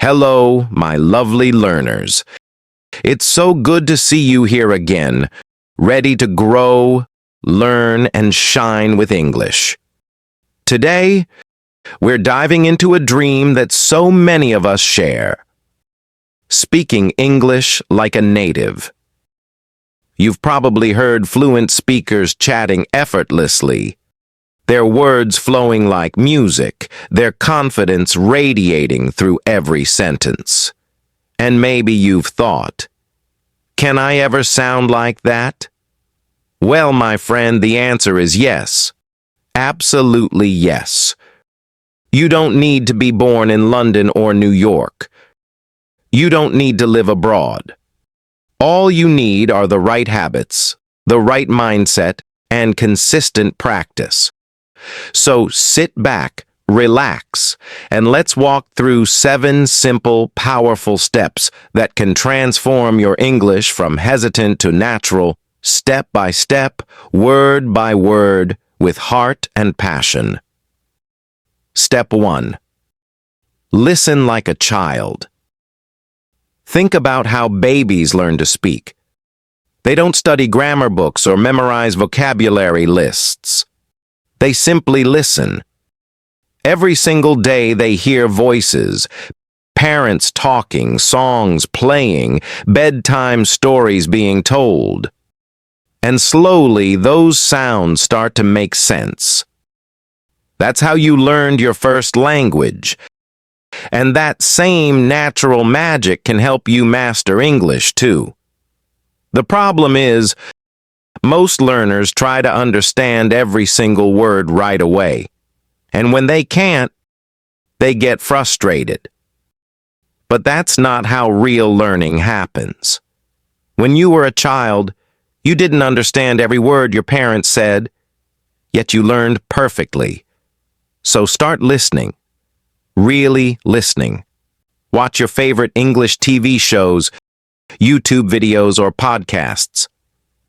Hello, my lovely learners. It's so good to see you here again, ready to grow, learn, and shine with English. Today, we're diving into a dream that so many of us share. Speaking English like a native. You've probably heard fluent speakers chatting effortlessly, their words flowing like music, their confidence radiating through every sentence. And maybe you've thought, can I ever sound like that? Well, my friend, the answer is yes. Absolutely yes. You don't need to be born in London or New York. You don't need to live abroad. All you need are the right habits, the right mindset, and consistent practice. So sit back, relax, and let's walk through 7 simple, powerful steps that can transform your English from hesitant to natural, step by step, word by word, with heart and passion. Step 1. Listen like a child. Think about how babies learn to speak. They don't study grammar books or memorize vocabulary lists. They simply listen. Every single day they hear voices, parents talking, songs playing, bedtime stories being told. And slowly those sounds start to make sense. That's how you learned your first language. And that same natural magic can help you master English too. The problem is, most learners try to understand every single word right away. And when they can't, they get frustrated. But that's not how real learning happens. When you were a child, you didn't understand every word your parents said, yet you learned perfectly. So start listening. Really listening. Watch your favorite English TV shows, YouTube videos, or podcasts.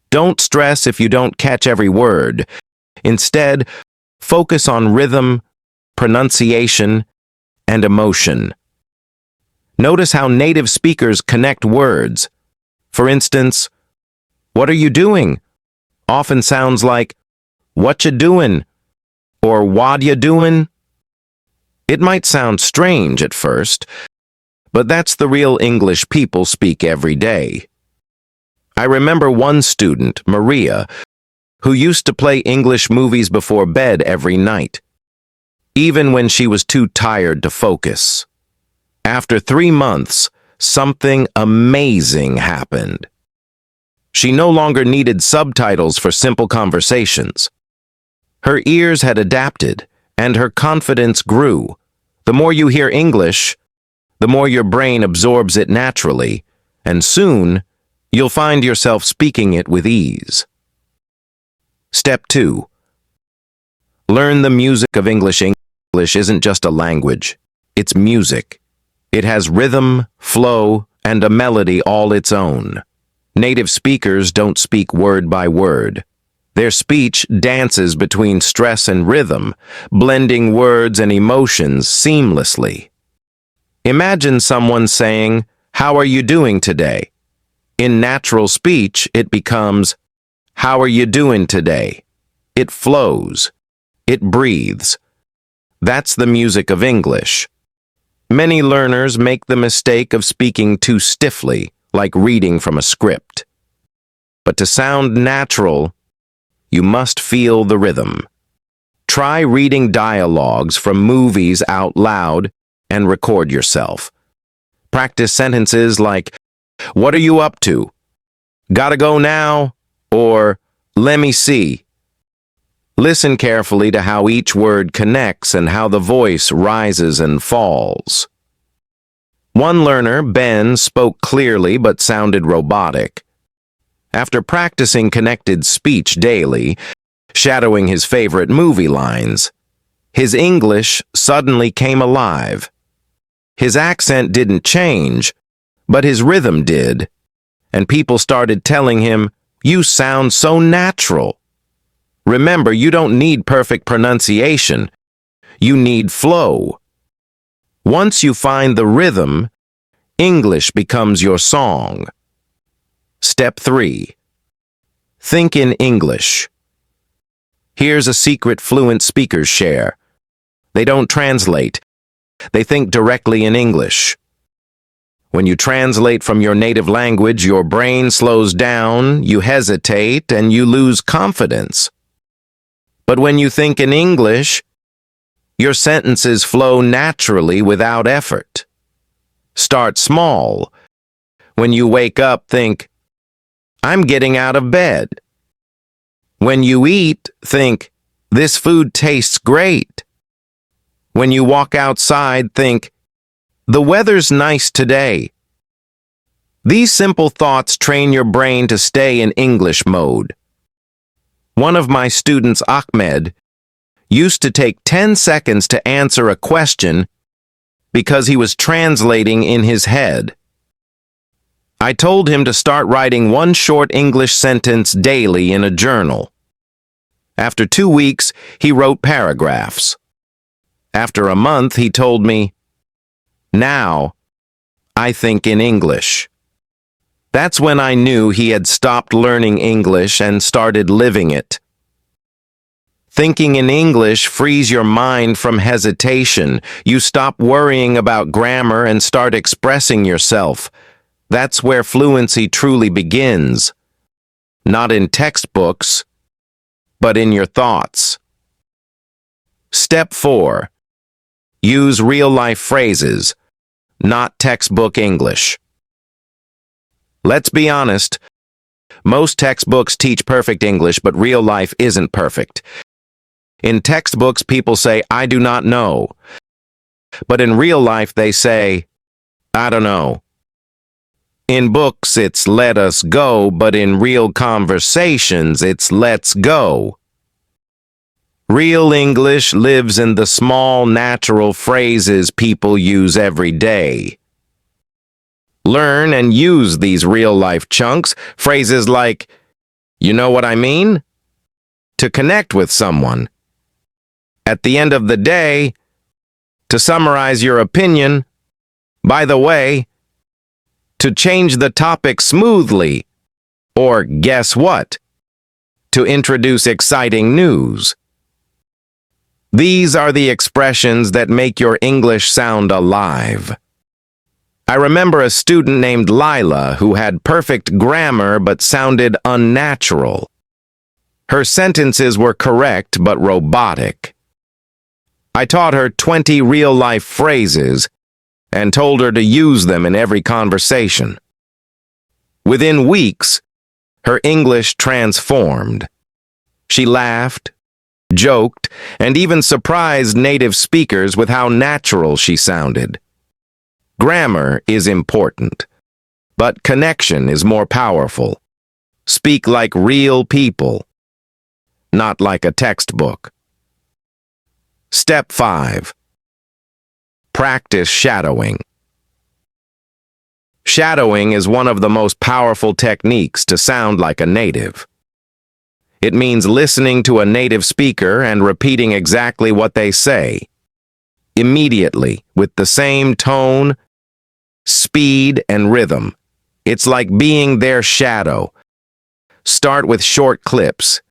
Don't stress if you don't catch every word. Instead, focus on rhythm, pronunciation, and emotion. Notice how native speakers connect words. For instance, "What are you doing?" often sounds like, "What you doing?" or "What you doing?" It might sound strange at first, but that's the real English people speak every day. I remember one student, Maria, who used to play English movies before bed every night, even when she was too tired to focus. After 3 months, something amazing happened. She no longer needed subtitles for simple conversations. Her ears had adapted, and her confidence grew. The more you hear English, the more your brain absorbs it naturally, and soon, you'll find yourself speaking it with ease. Step 2. Learn the music of English. English isn't just a language. It's music. It has rhythm, flow, and a melody all its own. Native speakers don't speak word by word. Their speech dances between stress and rhythm, blending words and emotions seamlessly. Imagine someone saying, "How are you doing today?" In natural speech, it becomes, "How are you doing today?" It flows. It breathes. That's the music of English. Many learners make the mistake of speaking too stiffly, like reading from a script. But to sound natural, you must feel the rhythm. Try reading dialogues from movies out loud and record yourself. Practice sentences like, "What are you up to?" "Gotta go now," or "Let me see." Listen carefully to how each word connects and how the voice rises and falls. One learner, Ben, spoke clearly but sounded robotic. After practicing connected speech daily, shadowing his favorite movie lines, his English suddenly came alive. His accent didn't change, but his rhythm did, and people started telling him, "You sound so natural." Remember, you don't need perfect pronunciation. You need flow. Once you find the rhythm, English becomes your song. Step 3. Think in English. Here's a secret fluent speakers share. They don't translate. They think directly in English. When you translate from your native language, your brain slows down, you hesitate, and you lose confidence. But when you think in English, your sentences flow naturally without effort. Start small. When you wake up, think, I'm getting out of bed. When you eat, think, this food tastes great. When you walk outside, think, the weather's nice today. These simple thoughts train your brain to stay in English mode. One of my students, Ahmed, used to take 10 seconds to answer a question because he was translating in his head. I told him to start writing one short English sentence daily in a journal. After 2 weeks, he wrote paragraphs. After a month, he told me, now, I think in English. That's when I knew he had stopped learning English and started living it. Thinking in English frees your mind from hesitation. You stop worrying about grammar and start expressing yourself. That's where fluency truly begins. Not in textbooks, but in your thoughts. Step 4. Use real-life phrases, not textbook English. Let's be honest, most textbooks teach perfect English, but real life isn't perfect. In textbooks, people say, I do not know. But in real life, they say, I don't know. In books, it's let us go, but in real conversations, it's let's go. Real English lives in the small, natural phrases people use every day. Learn and use these real-life chunks, phrases like, you know what I mean? To connect with someone. At the end of the day, to summarize your opinion, by the way, to change the topic smoothly, or guess what? To introduce exciting news. These are the expressions that make your English sound alive. I remember a student named Lila who had perfect grammar but sounded unnatural. Her sentences were correct but robotic. I taught her 20 real-life phrases and told her to use them in every conversation. Within weeks, her English transformed. She laughed, joked, and even surprised native speakers with how natural she sounded. Grammar is important, but connection is more powerful. Speak like real people, not like a textbook. Step 5. Practice shadowing. Shadowing is one of the most powerful techniques to sound like a native. It means listening to a native speaker and repeating exactly what they say, immediately, with the same tone, speed, and rhythm. It's like being their shadow. Start with short clips,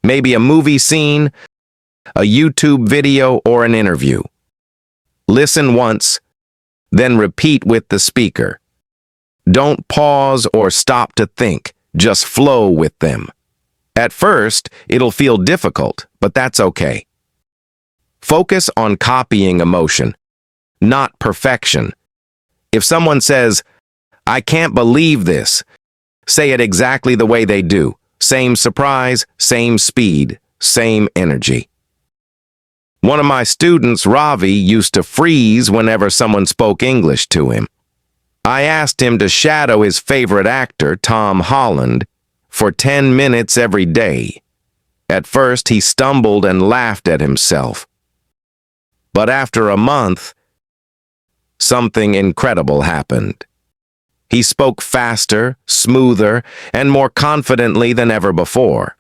maybe a movie scene, a YouTube video, or an interview. Listen once, then repeat with the speaker. Don't pause or stop to think, just flow with them. At first, it'll feel difficult, but that's okay. Focus on copying emotion, not perfection. If someone says, I can't believe this, say it exactly the way they do. Same surprise, same speed, same energy. One of my students, Ravi, used to freeze whenever someone spoke English to him. I asked him to shadow his favorite actor, Tom Holland, for 10 minutes every day. At first, he stumbled and laughed at himself. But after a month, something incredible happened. He spoke faster, smoother, and more confidently than ever before.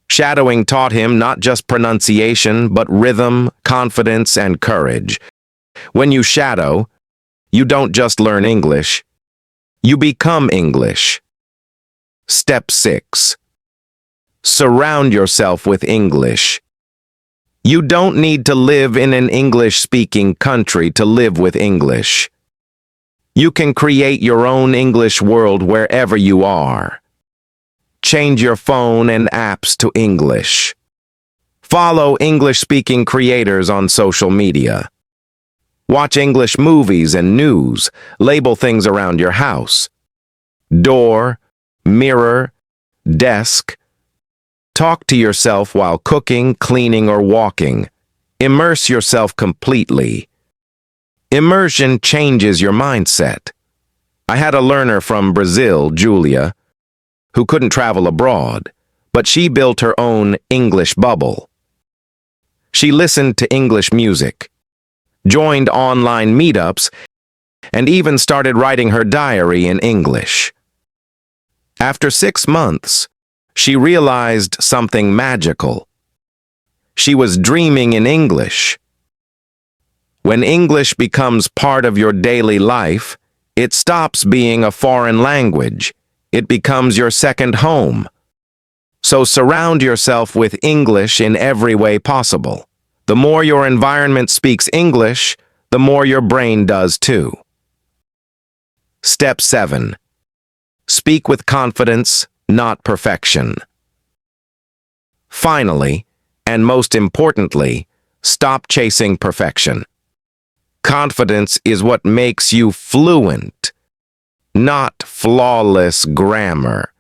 Shadowing taught him not just pronunciation, but rhythm, confidence, and courage. When you shadow, you don't just learn English, you become English. Step 6. Surround yourself with English. You don't need to live in an English-speaking country to live with English. You can create your own English world wherever you are. Change your phone and apps to English. Follow English-speaking creators on social media. Watch English movies and news. Label things around your house. Door, mirror, desk. Talk to yourself while cooking, cleaning, or walking. Immerse yourself completely. Immersion changes your mindset. I had a learner from Brazil, Julia, who couldn't travel abroad, but she built her own English bubble. She listened to English music, joined online meetups, and even started writing her diary in English. After 6 months, she realized something magical. She was dreaming in English. When English becomes part of your daily life, it stops being a foreign language. It becomes your second home. So surround yourself with English in every way possible. The more your environment speaks English, the more your brain does too. Step 7. Speak with confidence, not perfection. Finally, and most importantly, stop chasing perfection. Confidence is what makes you fluent, not flawless grammar.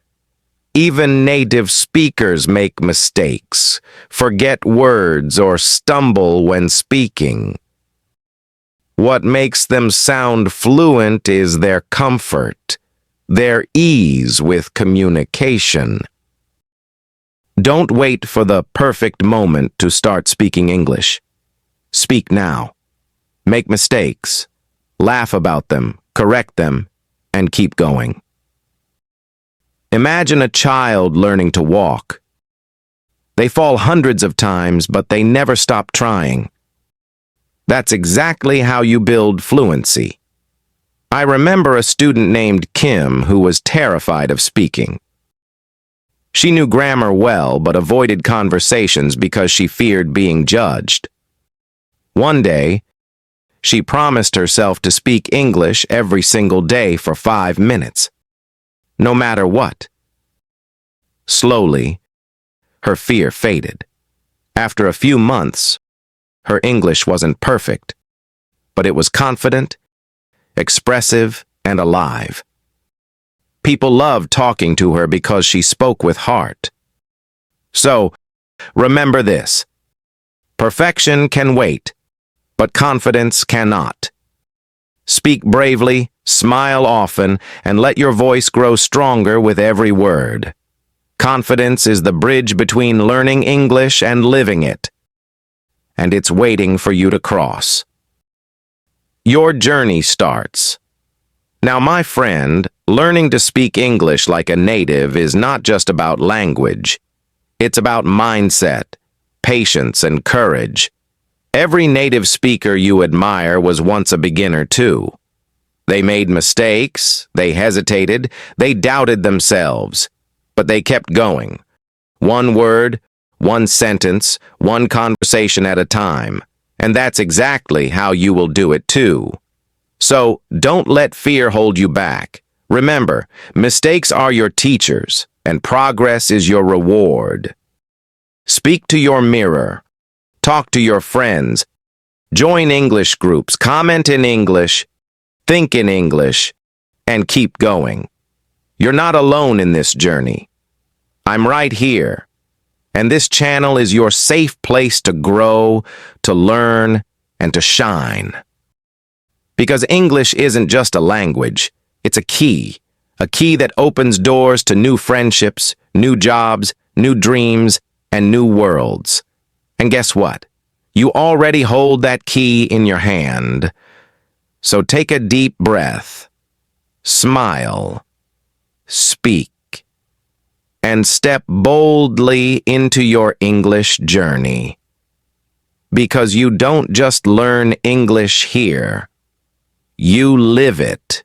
Even native speakers make mistakes, forget words, or stumble when speaking. What makes them sound fluent is their comfort, their ease with communication. Don't wait for the perfect moment to start speaking English. Speak now. Make mistakes, laugh about them, correct them, and keep going. Imagine a child learning to walk. They fall hundreds of times, but they never stop trying. That's exactly how you build fluency. I remember a student named Kim who was terrified of speaking. She knew grammar well, but avoided conversations because she feared being judged. One day, she promised herself to speak English every single day for 5 minutes. No matter what. Slowly, her fear faded. After a few months, her English wasn't perfect, but it was confident, expressive, and alive. People loved talking to her because she spoke with heart. So, remember this. Perfection can wait, but confidence cannot. Speak bravely, smile often, and let your voice grow stronger with every word. Confidence is the bridge between learning English and living it, and it's waiting for you to cross. Your journey starts. Now, my friend, learning to speak English like a native is not just about language. It's about mindset, patience, and courage. Every native speaker you admire was once a beginner too. They made mistakes, they hesitated, they doubted themselves, but they kept going. One word, one sentence, one conversation at a time. And that's exactly how you will do it too. So don't let fear hold you back. Remember, mistakes are your teachers, and progress is your reward. Speak to your mirror. Talk to your friends. Join English groups. Comment in English. Think in English. And keep going. You're not alone in this journey. I'm right here. And this channel is your safe place to grow, to learn, and to shine. Because English isn't just a language. It's a key that opens doors to new friendships, new jobs, new dreams, and new worlds. And guess what? You already hold that key in your hand. So take a deep breath, smile, speak, and step boldly into your English journey. because you don't just learn English here. You live it.